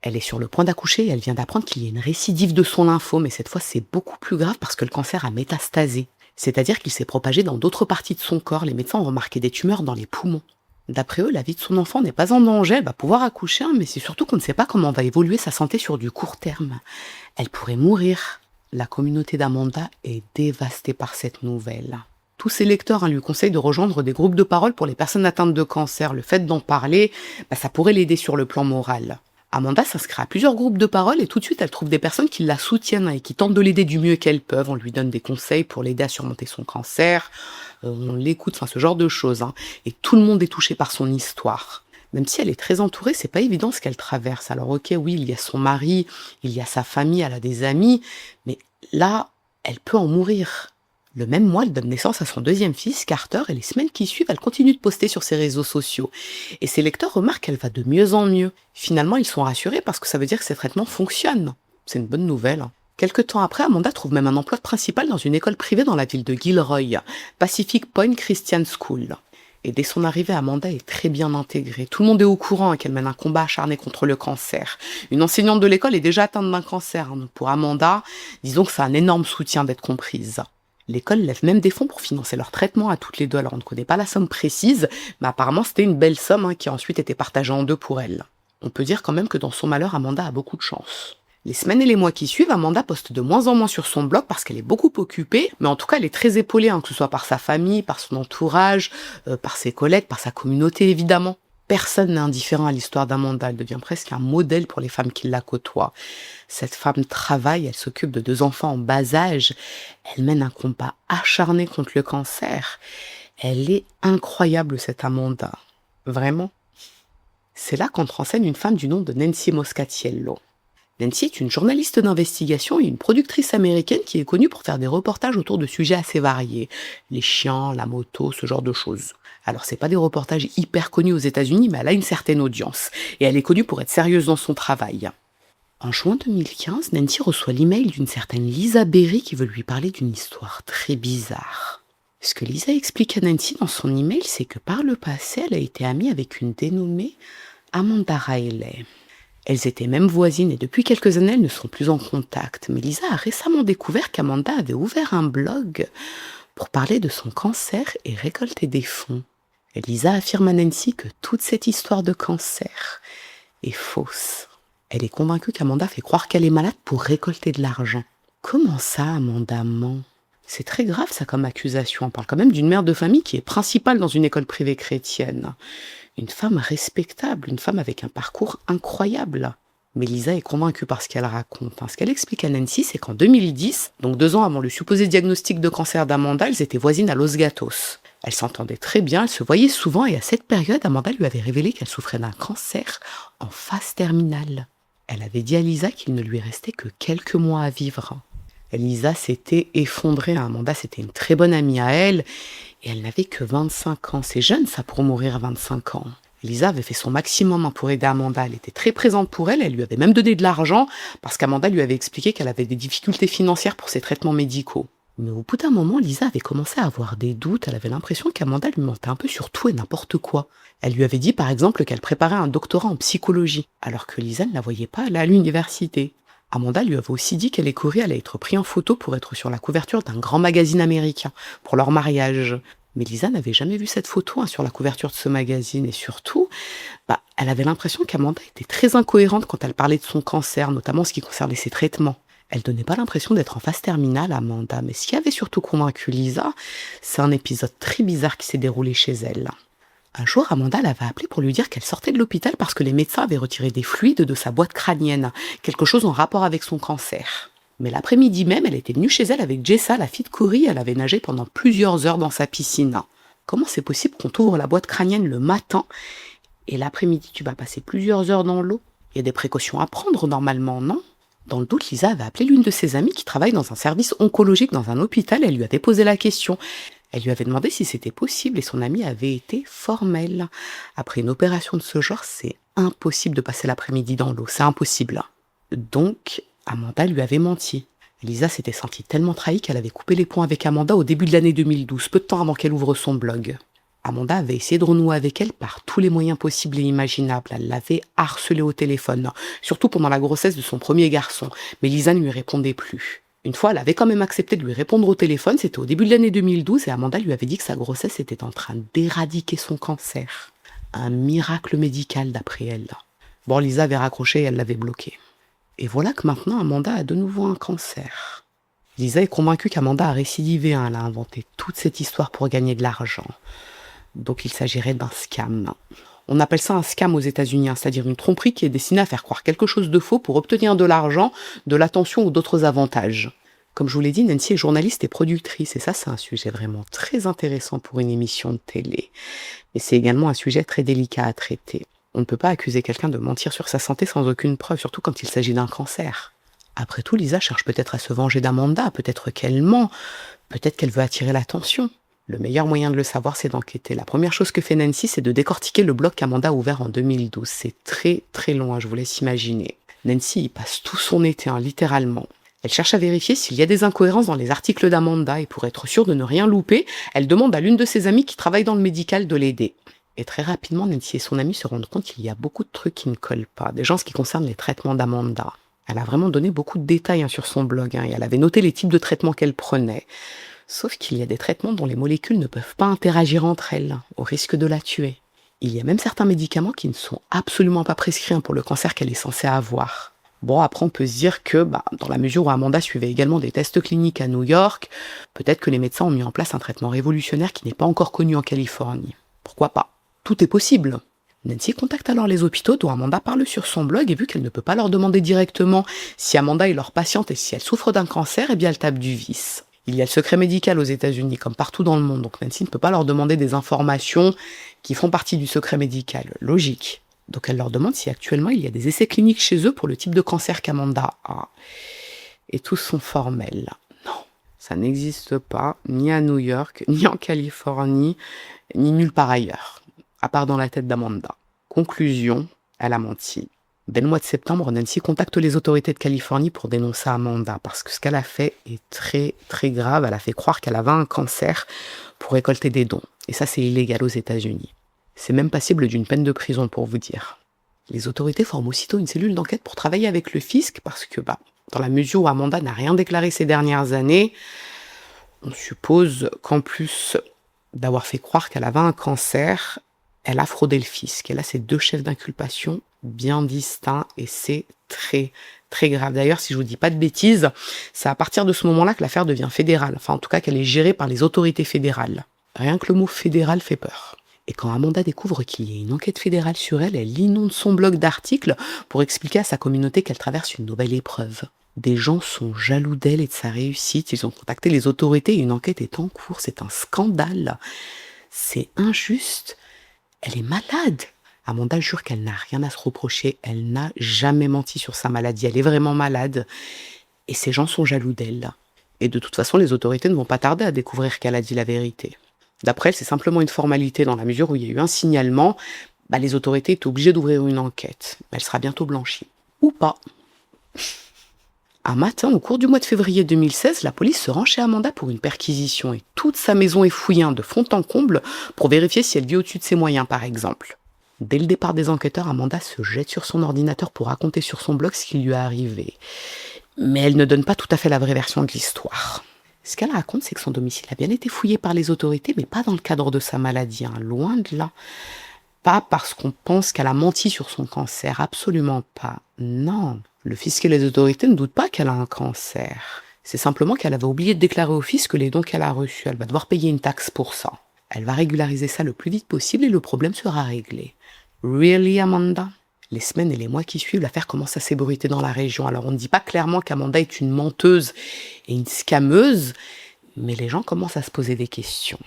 Elle est sur le point d'accoucher et elle vient d'apprendre qu'il y a une récidive de son lymphome, mais cette fois c'est beaucoup plus grave parce que le cancer a métastasé. C'est-à-dire qu'il s'est propagé dans d'autres parties de son corps. Les médecins ont remarqué des tumeurs dans les poumons. D'après eux, la vie de son enfant n'est pas en danger, elle va pouvoir accoucher, mais c'est surtout qu'on ne sait pas comment va évoluer sa santé sur du court terme. Elle pourrait mourir. La communauté d'Amanda est dévastée par cette nouvelle. Tous ses lecteurs lui conseillent de rejoindre des groupes de parole pour les personnes atteintes de cancer. Le fait d'en parler, ça pourrait l'aider sur le plan moral. Amanda s'inscrit à plusieurs groupes de parole et tout de suite elle trouve des personnes qui la soutiennent et qui tentent de l'aider du mieux qu'elles peuvent. On lui donne des conseils pour l'aider à surmonter son cancer, on l'écoute, ce genre de choses. Et tout le monde est touché par son histoire. Même si elle est très entourée, c'est pas évident ce qu'elle traverse. Alors ok, oui, il y a son mari, il y a sa famille, elle a des amis, mais là, elle peut en mourir. Le même mois, elle donne naissance à son deuxième fils, Carter, et les semaines qui suivent, elle continue de poster sur ses réseaux sociaux. Et ses lecteurs remarquent qu'elle va de mieux en mieux. Finalement, ils sont rassurés parce que ça veut dire que ses traitements fonctionnent. C'est une bonne nouvelle. Quelque temps après, Amanda trouve même un emploi principal dans une école privée dans la ville de Gilroy, Pacific Point Christian School. Et dès son arrivée, Amanda est très bien intégrée. Tout le monde est au courant qu'elle mène un combat acharné contre le cancer. Une enseignante de l'école est déjà atteinte d'un cancer. Donc pour Amanda, disons que c'est un énorme soutien d'être comprise. L'école lève même des fonds pour financer leur traitement à toutes les deux. Alors on ne connaît pas la somme précise, mais apparemment c'était une belle somme qui a ensuite été partagée en deux pour elle. On peut dire quand même que dans son malheur, Amanda a beaucoup de chance. Les semaines et les mois qui suivent, Amanda poste de moins en moins sur son blog parce qu'elle est beaucoup occupée, mais en tout cas elle est très épaulée, que ce soit par sa famille, par son entourage, par ses collègues, par sa communauté évidemment. Personne n'est indifférent à l'histoire d'Amanda, elle devient presque un modèle pour les femmes qui la côtoient. Cette femme travaille, elle s'occupe de 2 enfants en bas âge, elle mène un combat acharné contre le cancer. Elle est incroyable cette Amanda, vraiment. C'est là qu'entre en scène une femme du nom de Nancy Moscatiello. Nancy est une journaliste d'investigation et une productrice américaine qui est connue pour faire des reportages autour de sujets assez variés. Les chiens, la moto, ce genre de choses. Alors c'est pas des reportages hyper connus aux États-Unis, mais elle a une certaine audience. Et elle est connue pour être sérieuse dans son travail. En juin 2015, Nancy reçoit l'email d'une certaine Lisa Berry qui veut lui parler d'une histoire très bizarre. Ce que Lisa explique à Nancy dans son email, c'est que par le passé, elle a été amie avec une dénommée Amanda Riley. Elles étaient même voisines et depuis quelques années, elles ne sont plus en contact. Mais Lisa a récemment découvert qu'Amanda avait ouvert un blog pour parler de son cancer et récolter des fonds. Et Lisa affirme à Nancy que toute cette histoire de cancer est fausse. Elle est convaincue qu'Amanda fait croire qu'elle est malade pour récolter de l'argent. Comment ça, Amanda ment ? C'est très grave ça comme accusation. On parle quand même d'une mère de famille qui est principale dans une école privée chrétienne. Une femme respectable, une femme avec un parcours incroyable. Mais Lisa est convaincue par ce qu'elle raconte. Ce qu'elle explique à Nancy, c'est qu'en 2010, donc 2 ans avant le supposé diagnostic de cancer d'Amanda, elles étaient voisines à Los Gatos. Elles s'entendaient très bien, elles se voyaient souvent et à cette période, Amanda lui avait révélé qu'elle souffrait d'un cancer en phase terminale. Elle avait dit à Lisa qu'il ne lui restait que quelques mois à vivre. Et Lisa s'était effondrée. Amanda, c'était une très bonne amie à elle. Et elle n'avait que 25 ans. C'est jeune, ça, pour mourir à 25 ans. Lisa avait fait son maximum pour aider Amanda. Elle était très présente pour elle. Elle lui avait même donné de l'argent parce qu'Amanda lui avait expliqué qu'elle avait des difficultés financières pour ses traitements médicaux. Mais au bout d'un moment, Lisa avait commencé à avoir des doutes. Elle avait l'impression qu'Amanda lui mentait un peu sur tout et n'importe quoi. Elle lui avait dit, par exemple, qu'elle préparait un doctorat en psychologie, alors que Lisa ne la voyait pas aller à l'université. Amanda lui avait aussi dit qu'elle et Corey allaient être pris en photo pour être sur la couverture d'un grand magazine américain, pour leur mariage. Mais Lisa n'avait jamais vu cette photo sur la couverture de ce magazine. Et surtout, elle avait l'impression qu'Amanda était très incohérente quand elle parlait de son cancer, notamment en ce qui concernait ses traitements. Elle donnait pas l'impression d'être en phase terminale, Amanda. Mais ce qui avait surtout convaincu Lisa, c'est un épisode très bizarre qui s'est déroulé chez elle. Un jour, Amanda l'avait appelée pour lui dire qu'elle sortait de l'hôpital parce que les médecins avaient retiré des fluides de sa boîte crânienne, quelque chose en rapport avec son cancer. Mais l'après-midi même, elle était venue chez elle avec Jessa, la fille de Corey. Elle avait nagé pendant plusieurs heures dans sa piscine. Comment c'est possible qu'on t'ouvre la boîte crânienne le matin et l'après-midi tu vas passer plusieurs heures dans l'eau ? Il y a des précautions à prendre normalement, non ? Dans le doute, Lisa avait appelé l'une de ses amies qui travaille dans un service oncologique dans un hôpital. Elle lui avait posé la question. Elle lui avait demandé si c'était possible et son amie avait été formelle. Après une opération de ce genre, c'est impossible de passer l'après-midi dans l'eau. C'est impossible. Donc, Amanda lui avait menti. Lisa s'était sentie tellement trahie qu'elle avait coupé les ponts avec Amanda au début de l'année 2012, peu de temps avant qu'elle ouvre son blog. Amanda avait essayé de renouer avec elle par tous les moyens possibles et imaginables. Elle l'avait harcelée au téléphone, surtout pendant la grossesse de son premier garçon. Mais Lisa ne lui répondait plus. Une fois, elle avait quand même accepté de lui répondre au téléphone. C'était au début de l'année 2012 et Amanda lui avait dit que sa grossesse était en train d'éradiquer son cancer. Un miracle médical d'après elle. Bon, Lisa avait raccroché et elle l'avait bloqué. Et voilà que maintenant, Amanda a de nouveau un cancer. Lisa est convaincue qu'Amanda a récidivé. Elle a inventé toute cette histoire pour gagner de l'argent. Donc il s'agirait d'un scam. On appelle ça un scam aux États-Unis, c'est-à-dire une tromperie qui est destinée à faire croire quelque chose de faux pour obtenir de l'argent, de l'attention ou d'autres avantages. Comme je vous l'ai dit, Nancy est journaliste et productrice, et ça c'est un sujet vraiment très intéressant pour une émission de télé. Mais c'est également un sujet très délicat à traiter. On ne peut pas accuser quelqu'un de mentir sur sa santé sans aucune preuve, surtout quand il s'agit d'un cancer. Après tout, Lisa cherche peut-être à se venger d'Amanda, peut-être qu'elle ment, peut-être qu'elle veut attirer l'attention. Le meilleur moyen de le savoir, c'est d'enquêter. La première chose que fait Nancy, c'est de décortiquer le blog qu'Amanda a ouvert en 2012. C'est très très long, je vous laisse imaginer. Nancy y passe tout son été, littéralement. Elle cherche à vérifier s'il y a des incohérences dans les articles d'Amanda, et pour être sûre de ne rien louper, elle demande à l'une de ses amies qui travaille dans le médical de l'aider. Et très rapidement, Nancy et son amie se rendent compte qu'il y a beaucoup de trucs qui ne collent pas, déjà en ce qui concerne les traitements d'Amanda. Elle a vraiment donné beaucoup de détails sur son blog, et elle avait noté les types de traitements qu'elle prenait. Sauf qu'il y a des traitements dont les molécules ne peuvent pas interagir entre elles, au risque de la tuer. Il y a même certains médicaments qui ne sont absolument pas prescrits pour le cancer qu'elle est censée avoir. Bon, après on peut se dire que, dans la mesure où Amanda suivait également des tests cliniques à New York, peut-être que les médecins ont mis en place un traitement révolutionnaire qui n'est pas encore connu en Californie. Pourquoi pas? Tout est possible. Nancy contacte alors les hôpitaux dont Amanda parle sur son blog, et vu qu'elle ne peut pas leur demander directement si Amanda est leur patiente et si elle souffre d'un cancer, elle tape du vice. Il y a le secret médical aux États-Unis, comme partout dans le monde, donc Nancy ne peut pas leur demander des informations qui font partie du secret médical. Logique. Donc elle leur demande si actuellement il y a des essais cliniques chez eux pour le type de cancer qu'Amanda a. Et tous sont formels. Non, ça n'existe pas, ni à New York, ni en Californie, ni nulle part ailleurs, à part dans la tête d'Amanda. Conclusion, elle a menti. Dès le mois de septembre, Nancy contacte les autorités de Californie pour dénoncer Amanda, parce que ce qu'elle a fait est très très grave. Elle a fait croire qu'elle avait un cancer pour récolter des dons. Et ça, c'est illégal aux États-Unis. C'est même passible d'une peine de prison, pour vous dire. Les autorités forment aussitôt une cellule d'enquête pour travailler avec le fisc, parce que, dans la mesure où Amanda n'a rien déclaré ces dernières années, on suppose qu'en plus d'avoir fait croire qu'elle avait un cancer, elle a fraudé le fisc. Et là, c'est 2 chefs d'inculpation bien distincts, et c'est très, très grave. D'ailleurs, si je vous dis pas de bêtises, c'est à partir de ce moment-là que l'affaire devient fédérale. Enfin, en tout cas, qu'elle est gérée par les autorités fédérales. Rien que le mot fédéral fait peur. Et quand Amanda découvre qu'il y a une enquête fédérale sur elle, elle inonde son blog d'articles pour expliquer à sa communauté qu'elle traverse une nouvelle épreuve. Des gens sont jaloux d'elle et de sa réussite. Ils ont contacté les autorités et une enquête est en cours. C'est un scandale. C'est injuste. Elle est malade. Amanda jure qu'elle n'a rien à se reprocher. Elle n'a jamais menti sur sa maladie. Elle est vraiment malade. Et ces gens sont jaloux d'elle. Et de toute façon, les autorités ne vont pas tarder à découvrir qu'elle a dit la vérité. D'après elle, c'est simplement une formalité dans la mesure où il y a eu un signalement. Les autorités étaient obligées d'ouvrir une enquête. Elle sera bientôt blanchie. Ou pas. Un matin, au cours du mois de février 2016, la police se rend chez Amanda pour une perquisition et toute sa maison est fouillée de fond en comble pour vérifier si elle vit au-dessus de ses moyens, par exemple. Dès le départ des enquêteurs, Amanda se jette sur son ordinateur pour raconter sur son blog ce qui lui est arrivé. Mais elle ne donne pas tout à fait la vraie version de l'histoire. Ce qu'elle raconte, c'est que son domicile a bien été fouillé par les autorités, mais pas dans le cadre de sa maladie, loin de là. Pas parce qu'on pense qu'elle a menti sur son cancer, absolument pas. Non, le fisc et les autorités ne doutent pas qu'elle a un cancer. C'est simplement qu'elle avait oublié de déclarer au fisc les dons qu'elle a reçus. Elle va devoir payer une taxe pour ça. Elle va régulariser ça le plus vite possible et le problème sera réglé. Really, Amanda? Les semaines et les mois qui suivent, l'affaire commence à s'ébruiter dans la région. Alors on ne dit pas clairement qu'Amanda est une menteuse et une scameuse, mais les gens commencent à se poser des questions.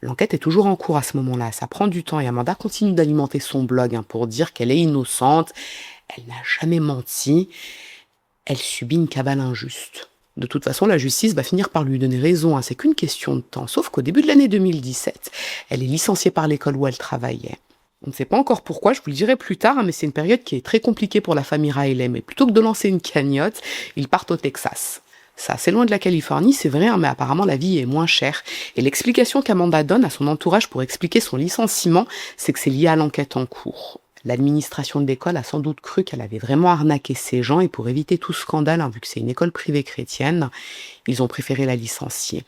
L'enquête est toujours en cours à ce moment-là, ça prend du temps et Amanda continue d'alimenter son blog pour dire qu'elle est innocente, elle n'a jamais menti, elle subit une cavale injuste. De toute façon, la justice va finir par lui donner raison, c'est qu'une question de temps, sauf qu'au début de l'année 2017, elle est licenciée par l'école où elle travaillait. On ne sait pas encore pourquoi, je vous le dirai plus tard, mais c'est une période qui est très compliquée pour la famille Riley. Mais plutôt que de lancer une cagnotte, ils partent au Texas. C'est assez loin de la Californie, c'est vrai, hein, mais apparemment la vie est moins chère. Et l'explication qu'Amanda donne à son entourage pour expliquer son licenciement, c'est que c'est lié à l'enquête en cours. L'administration de l'école a sans doute cru qu'elle avait vraiment arnaqué ces gens et pour éviter tout scandale, hein, vu que c'est une école privée chrétienne, ils ont préféré la licencier,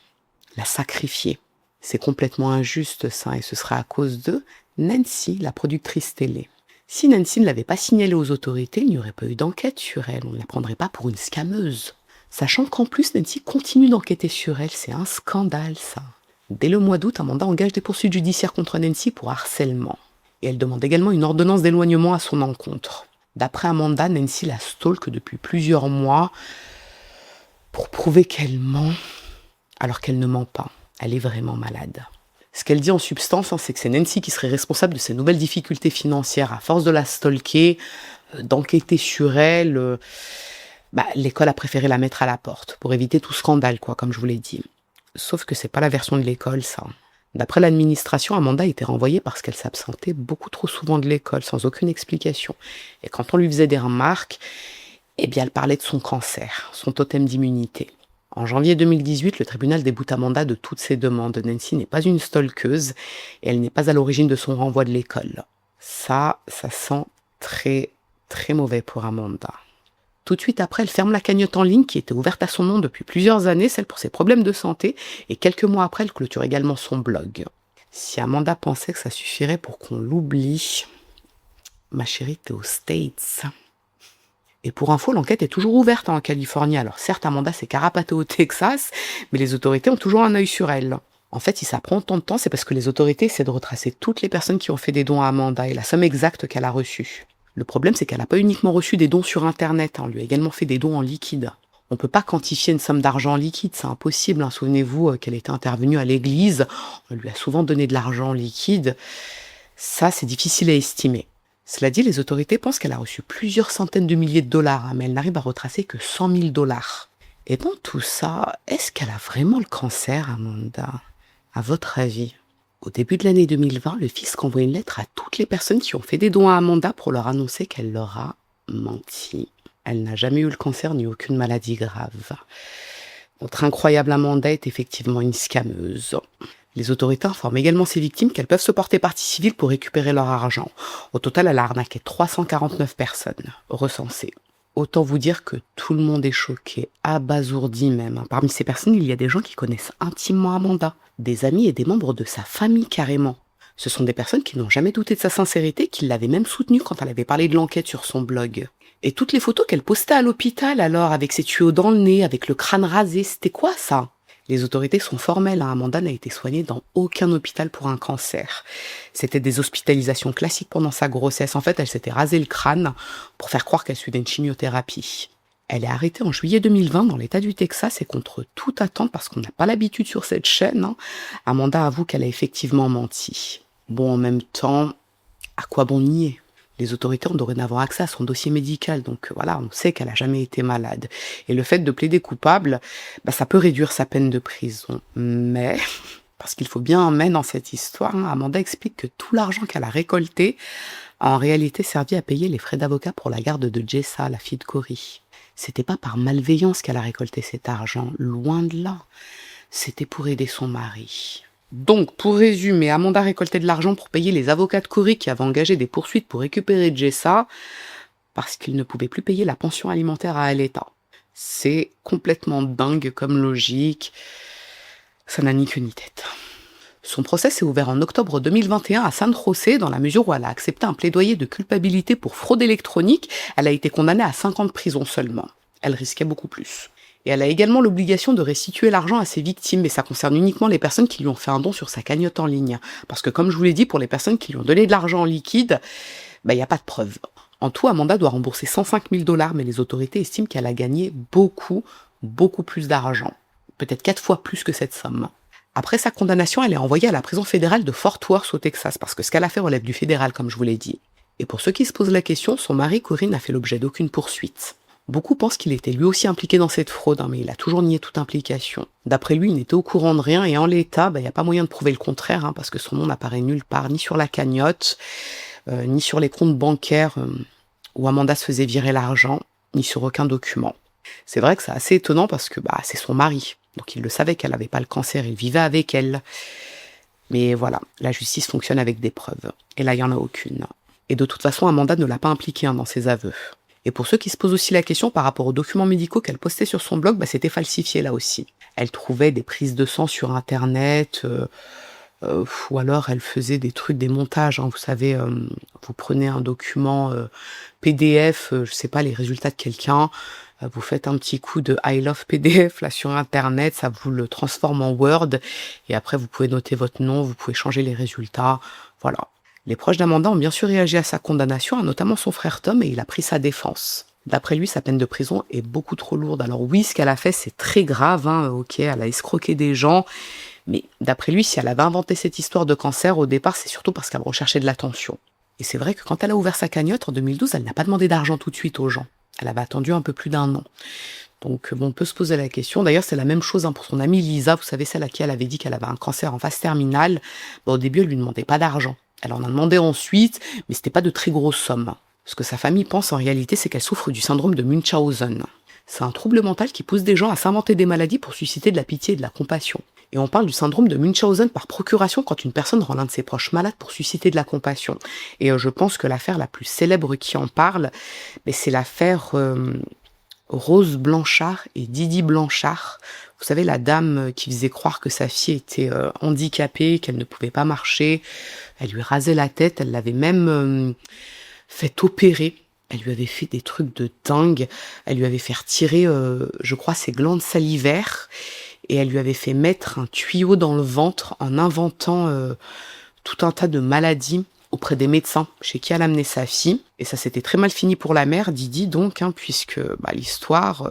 la sacrifier. C'est complètement injuste ça et ce sera à cause de Nancy, la productrice télé. Si Nancy ne l'avait pas signalé aux autorités, il n'y aurait pas eu d'enquête sur elle, on ne la prendrait pas pour une scameuse. Sachant qu'en plus, Nancy continue d'enquêter sur elle, c'est un scandale ça. Dès le mois d'août, Amanda engage des poursuites judiciaires contre Nancy pour harcèlement. Et elle demande également une ordonnance d'éloignement à son encontre. D'après Amanda, Nancy la stalk depuis plusieurs mois pour prouver qu'elle ment, alors qu'elle ne ment pas. Elle est vraiment malade. Ce qu'elle dit en substance, c'est que c'est Nancy qui serait responsable de ses nouvelles difficultés financières à force de la stalker, d'enquêter sur elle. L'école a préféré la mettre à la porte pour éviter tout scandale, comme je vous l'ai dit. Sauf que c'est pas la version de l'école, ça. D'après l'administration, Amanda a été renvoyée parce qu'elle s'absentait beaucoup trop souvent de l'école, sans aucune explication. Et quand on lui faisait des remarques, elle parlait de son cancer, son totem d'immunité. En janvier 2018, le tribunal déboute Amanda de toutes ses demandes. Nancy n'est pas une stalkeuse et elle n'est pas à l'origine de son renvoi de l'école. Ça sent très, très mauvais pour Amanda. Tout de suite après, elle ferme la cagnotte en ligne qui était ouverte à son nom depuis plusieurs années, celle pour ses problèmes de santé, et quelques mois après, elle clôture également son blog. Si Amanda pensait que ça suffirait pour qu'on l'oublie, ma chérie, t'es aux States. Et pour info, l'enquête est toujours ouverte en Californie. Alors certes, Amanda s'est carapatée au Texas, mais les autorités ont toujours un œil sur elle. En fait, si ça prend tant de temps, c'est parce que les autorités essaient de retracer toutes les personnes qui ont fait des dons à Amanda et la somme exacte qu'elle a reçue. Le problème, c'est qu'elle n'a pas uniquement reçu des dons sur Internet, on lui a également fait des dons en liquide. On ne peut pas quantifier une somme d'argent en liquide, c'est impossible. Souvenez-vous qu'elle était intervenue à l'église, on lui a souvent donné de l'argent en liquide. Ça, c'est difficile à estimer. Cela dit, les autorités pensent qu'elle a reçu plusieurs centaines de milliers de dollars, mais elle n'arrive à retracer que 100 000 dollars. Et dans tout ça, est-ce qu'elle a vraiment le cancer, Amanda? À votre avis? Au début de l'année 2020, le fisc envoie une lettre à toutes les personnes qui ont fait des dons à Amanda pour leur annoncer qu'elle leur a menti. Elle n'a jamais eu le cancer ni aucune maladie grave. Notre incroyable Amanda est effectivement une scameuse. Les autorités informent également ses victimes qu'elles peuvent se porter partie civile pour récupérer leur argent. Au total, elle a arnaqué 349 personnes recensées. Autant vous dire que tout le monde est choqué, abasourdi même. Parmi ces personnes, il y a des gens qui connaissent intimement Amanda, des amis et des membres de sa famille carrément. Ce sont des personnes qui n'ont jamais douté de sa sincérité, qui l'avaient même soutenue quand elle avait parlé de l'enquête sur son blog. Et toutes les photos qu'elle postait à l'hôpital alors, avec ses tuyaux dans le nez, avec le crâne rasé, c'était quoi ça? Les autorités sont formelles, Amanda n'a été soignée dans aucun hôpital pour un cancer. C'était des hospitalisations classiques pendant sa grossesse. En fait, elle s'était rasé le crâne pour faire croire qu'elle suivait une chimiothérapie. Elle est arrêtée en juillet 2020 dans l'état du Texas et contre toute attente, parce qu'on n'a pas l'habitude sur cette chaîne, Amanda avoue qu'elle a effectivement menti. Bon, en même temps, à quoi bon nier ? Les autorités ont dorénavant accès à son dossier médical, donc voilà, on sait qu'elle n'a jamais été malade. Et le fait de plaider coupable, ça peut réduire sa peine de prison. Mais, parce qu'il faut bien en mettre dans cette histoire, Amanda explique que tout l'argent qu'elle a récolté a en réalité servi à payer les frais d'avocat pour la garde de Jessa, la fille de Corey. C'était pas par malveillance qu'elle a récolté cet argent, loin de là. C'était pour aider son mari. Donc, pour résumer, Amanda récoltait de l'argent pour payer les avocats de Corey qui avaient engagé des poursuites pour récupérer Jessa parce qu'ils ne pouvaient plus payer la pension alimentaire à l'État. C'est complètement dingue comme logique. Ça n'a ni queue ni tête. Son procès s'est ouvert en octobre 2021 à San José, dans la mesure où elle a accepté un plaidoyer de culpabilité pour fraude électronique. Elle a été condamnée à 5 ans de prison seulement. Elle risquait beaucoup plus. Et elle a également l'obligation de restituer l'argent à ses victimes, mais ça concerne uniquement les personnes qui lui ont fait un don sur sa cagnotte en ligne. Parce que comme je vous l'ai dit, pour les personnes qui lui ont donné de l'argent en liquide, il n'y a pas de preuve. En tout, Amanda doit rembourser 105 000 $, mais les autorités estiment qu'elle a gagné beaucoup plus d'argent. Peut-être 4 fois plus que cette somme. Après sa condamnation, elle est envoyée à la prison fédérale de Fort Worth au Texas, parce que ce qu'elle a fait relève du fédéral, comme je vous l'ai dit. Et pour ceux qui se posent la question, son mari Corey n'a fait l'objet d'aucune poursuite. Beaucoup pensent qu'il était lui aussi impliqué dans cette fraude, mais il a toujours nié toute implication. D'après lui, il n'était au courant de rien, et en l'état, il n'y a pas moyen de prouver le contraire, parce que son nom n'apparaît nulle part, ni sur la cagnotte, ni sur les comptes bancaires où Amanda se faisait virer l'argent, ni sur aucun document. C'est vrai que c'est assez étonnant parce que c'est son mari. Donc il le savait qu'elle n'avait pas le cancer, il vivait avec elle. Mais voilà, la justice fonctionne avec des preuves. Et là, il n'y en a aucune. Et de toute façon, Amanda ne l'a pas impliquée dans ses aveux. Et pour ceux qui se posent aussi la question par rapport aux documents médicaux qu'elle postait sur son blog, c'était falsifié là aussi. Elle trouvait des prises de sang sur Internet, ou alors elle faisait des trucs, des montages. Vous savez, vous prenez un document PDF, je sais pas, les résultats de quelqu'un, vous faites un petit coup de I love PDF là sur Internet, ça vous le transforme en Word, et après vous pouvez noter votre nom, vous pouvez changer les résultats, voilà. Les proches d'Amanda ont bien sûr réagi à sa condamnation, notamment son frère Tom, et il a pris sa défense. D'après lui, sa peine de prison est beaucoup trop lourde. Alors oui, ce qu'elle a fait, c'est très grave, ok, elle a escroqué des gens, mais d'après lui, si elle avait inventé cette histoire de cancer, au départ, c'est surtout parce qu'elle recherchait de l'attention. Et c'est vrai que quand elle a ouvert sa cagnotte en 2012, elle n'a pas demandé d'argent tout de suite aux gens. Elle avait attendu un peu plus d'1 an. Donc on peut se poser la question. D'ailleurs, c'est la même chose pour son amie Lisa, vous savez, celle à qui elle avait dit qu'elle avait un cancer en phase terminale. Au début, elle lui demandait pas d'argent. Elle en a demandé ensuite, mais c'était pas de très grosses sommes. Ce que sa famille pense en réalité, c'est qu'elle souffre du syndrome de Munchausen. C'est un trouble mental qui pousse des gens à s'inventer des maladies pour susciter de la pitié et de la compassion. Et on parle du syndrome de Munchausen par procuration quand une personne rend l'un de ses proches malade pour susciter de la compassion. Et je pense que l'affaire la plus célèbre qui en parle, c'est l'affaire Rose Blanchard et Didi Blanchard. Vous savez, la dame qui faisait croire que sa fille était handicapée, qu'elle ne pouvait pas marcher. Elle lui rasait la tête, elle l'avait même fait opérer. Elle lui avait fait des trucs de dingue. Elle lui avait fait retirer, je crois, ses glandes salivaires. Et elle lui avait fait mettre un tuyau dans le ventre en inventant tout un tas de maladies auprès des médecins chez qui elle amenait sa fille. Et ça s'était très mal fini pour la mère, Didi, donc, puisque l'histoire,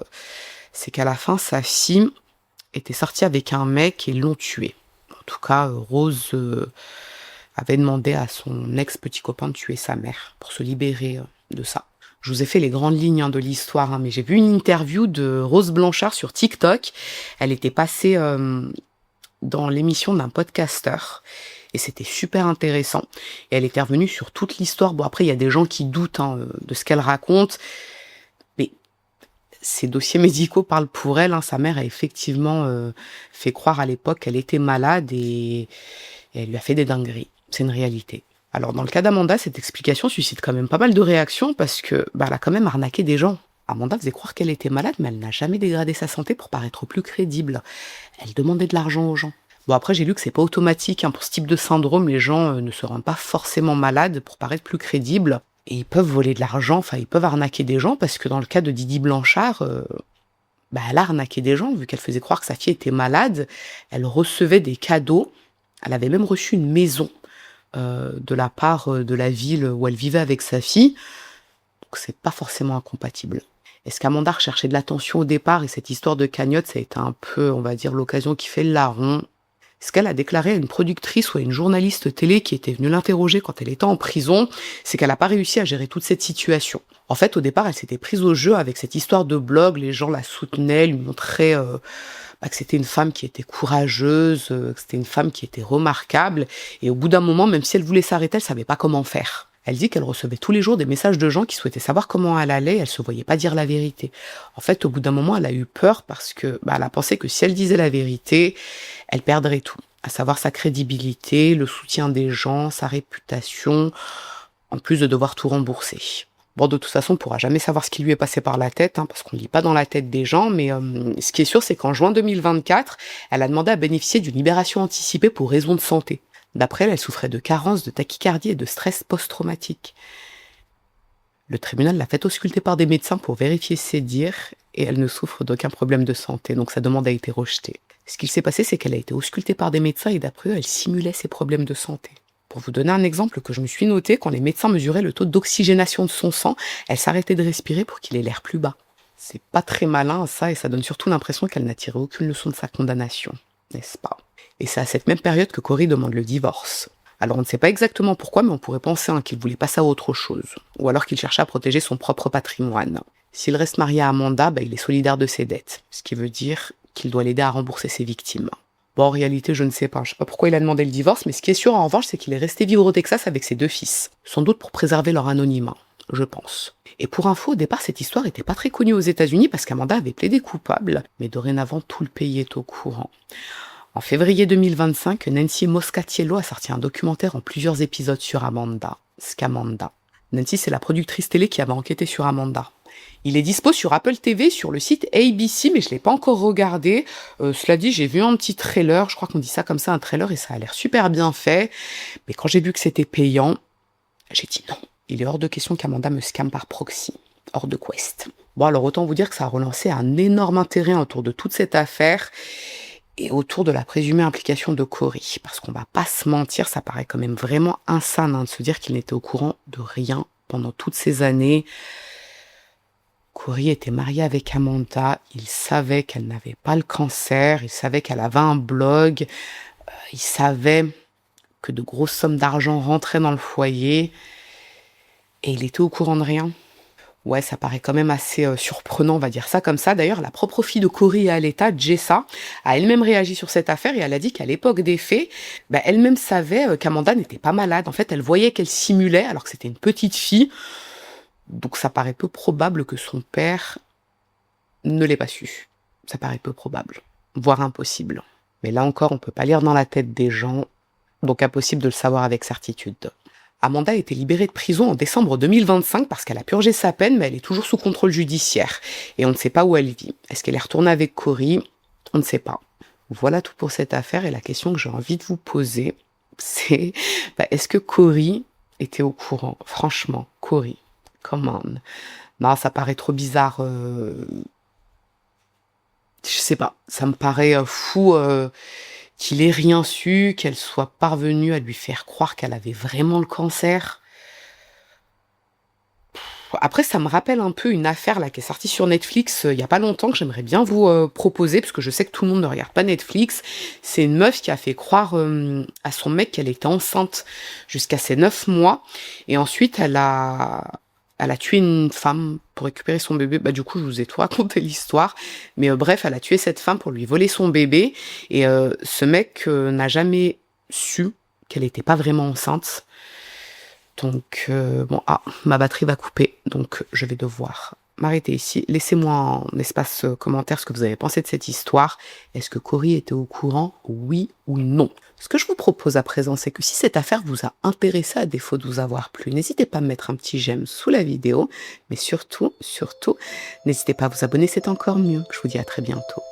c'est qu'à la fin, sa fille était sortie avec un mec et l'ont tuée. En tout cas, Rose avait demandé à son ex-petit copain de tuer sa mère pour se libérer de ça. Je vous ai fait les grandes lignes de l'histoire, mais j'ai vu une interview de Rose Blanchard sur TikTok. Elle était passée dans l'émission d'un podcasteur et c'était super intéressant. Et elle était revenue sur toute l'histoire. Bon, après, il y a des gens qui doutent de ce qu'elle raconte, mais ses dossiers médicaux parlent pour elle. Sa mère a effectivement fait croire à l'époque qu'elle était malade et elle lui a fait des dingueries. C'est une réalité. Alors, dans le cas d'Amanda, cette explication suscite quand même pas mal de réactions parce que elle a quand même arnaqué des gens. Amanda faisait croire qu'elle était malade, mais elle n'a jamais dégradé sa santé pour paraître plus crédible. Elle demandait de l'argent aux gens. Bon, après, j'ai lu que c'est pas automatique. Pour ce type de syndrome, les gens ne se rendent pas forcément malades pour paraître plus crédibles. Et ils peuvent voler de l'argent, ils peuvent arnaquer des gens parce que dans le cas de Didi Blanchard, elle a arnaqué des gens vu qu'elle faisait croire que sa fille était malade. Elle recevait des cadeaux. Elle avait même reçu une maison de la part de la ville où elle vivait avec sa fille. Donc c'est pas forcément incompatible. Est-ce qu'Amanda recherchait de l'attention au départ et cette histoire de cagnotte, ça a été un peu, on va dire, l'occasion qui fait le larron? Ce qu'elle a déclaré à une productrice ou à une journaliste télé qui était venue l'interroger quand elle était en prison, c'est qu'elle n'a pas réussi à gérer toute cette situation. En fait, au départ, elle s'était prise au jeu avec cette histoire de blog, les gens la soutenaient, lui montraient que c'était une femme qui était courageuse, que c'était une femme qui était remarquable, et au bout d'un moment, même si elle voulait s'arrêter, elle savait pas comment faire. Elle dit qu'elle recevait tous les jours des messages de gens qui souhaitaient savoir comment elle allait, elle se voyait pas dire la vérité. En fait, au bout d'un moment, elle a eu peur parce que elle a pensé que si elle disait la vérité, elle perdrait tout, à savoir sa crédibilité, le soutien des gens, sa réputation, en plus de devoir tout rembourser. Bon, de toute façon, on pourra jamais savoir ce qui lui est passé par la tête, parce qu'on lit pas dans la tête des gens, mais ce qui est sûr, c'est qu'en juin 2024, elle a demandé à bénéficier d'une libération anticipée pour raison de santé. D'après elle, elle souffrait de carence, de tachycardie et de stress post-traumatique. Le tribunal l'a fait ausculter par des médecins pour vérifier ses dires et elle ne souffre d'aucun problème de santé, donc sa demande a été rejetée. Ce qu'il s'est passé, c'est qu'elle a été auscultée par des médecins et d'après eux, elle simulait ses problèmes de santé. Pour vous donner un exemple que je me suis noté, quand les médecins mesuraient le taux d'oxygénation de son sang, elle s'arrêtait de respirer pour qu'il ait l'air plus bas. C'est pas très malin ça et ça donne surtout l'impression qu'elle n'a tiré aucune leçon de sa condamnation, n'est-ce pas? Et c'est à cette même période que Corey demande le divorce. Alors on ne sait pas exactement pourquoi, mais on pourrait penser qu'il voulait passer à autre chose, ou alors qu'il cherchait à protéger son propre patrimoine. S'il reste marié à Amanda, il est solidaire de ses dettes, ce qui veut dire qu'il doit l'aider à rembourser ses victimes. Bon, en réalité, je ne sais pas pourquoi il a demandé le divorce, mais ce qui est sûr en revanche, c'est qu'il est resté vivre au Texas avec ses 2 fils, sans doute pour préserver leur anonymat. je pense. Et pour info, au départ, cette histoire était pas très connue aux États-Unis parce qu'Amanda avait plaidé coupable, mais dorénavant, tout le pays est au courant. En février 2025, Nancy Moscatiello a sorti un documentaire en plusieurs épisodes sur Amanda, Scamanda. Nancy, c'est la productrice télé qui avait enquêté sur Amanda. Il est dispo sur Apple TV, sur le site ABC, mais je l'ai pas encore regardé. Cela dit, j'ai vu un petit trailer, je crois qu'on dit ça comme ça, un trailer, et ça a l'air super bien fait. Mais quand j'ai vu que c'était payant, j'ai dit non. Il est hors de question qu'Amanda me scamme par proxy. Hors de quest. Bon, alors autant vous dire que ça a relancé un énorme intérêt autour de toute cette affaire et autour de la présumée implication de Corey. Parce qu'on va pas se mentir, ça paraît quand même vraiment insane de se dire qu'il n'était au courant de rien pendant toutes ces années. Corey était marié avec Amanda, il savait qu'elle n'avait pas le cancer, il savait qu'elle avait un blog, il savait que de grosses sommes d'argent rentraient dans le foyer, et il était au courant de rien. Ouais, ça paraît quand même assez surprenant, on va dire ça comme ça. D'ailleurs, la propre fille de Corey et Aletta, Jessa, a elle-même réagi sur cette affaire et elle a dit qu'à l'époque des faits, elle-même savait qu'Amanda n'était pas malade. En fait, elle voyait qu'elle simulait alors que c'était une petite fille. Donc ça paraît peu probable que son père ne l'ait pas su. Ça paraît peu probable, voire impossible. Mais là encore, on peut pas lire dans la tête des gens, donc impossible de le savoir avec certitude. Amanda a été libérée de prison en décembre 2025 parce qu'elle a purgé sa peine, mais elle est toujours sous contrôle judiciaire. Et on ne sait pas où elle vit. Est-ce qu'elle est retournée avec Corey? On ne sait pas. Voilà tout pour cette affaire, et la question que j'ai envie de vous poser, c'est est-ce que Corey était au courant? Franchement, Corey. Come on. Non, ça paraît trop bizarre. Je sais pas. Ça me paraît fou qu'il ait rien su, qu'elle soit parvenue à lui faire croire qu'elle avait vraiment le cancer. Après, ça me rappelle un peu une affaire là qui est sortie sur Netflix il y a pas longtemps que j'aimerais bien vous proposer, parce que je sais que tout le monde ne regarde pas Netflix. C'est une meuf qui a fait croire à son mec qu'elle était enceinte jusqu'à ses 9 mois. Et ensuite, elle a tué une femme pour récupérer son bébé. Du coup, je vous ai tout raconté l'histoire. Mais bref, elle a tué cette femme pour lui voler son bébé. Et ce mec n'a jamais su qu'elle n'était pas vraiment enceinte. Donc, ma batterie va couper. Donc, je vais devoir m'arrêter ici. Laissez-moi en espace commentaire ce que vous avez pensé de cette histoire. Est-ce que Corey était au courant? Oui ou non? Ce que je vous propose à présent, c'est que si cette affaire vous a intéressé à défaut de vous avoir plu, n'hésitez pas à mettre un petit j'aime sous la vidéo. Mais surtout, n'hésitez pas à vous abonner, c'est encore mieux. Je vous dis à très bientôt.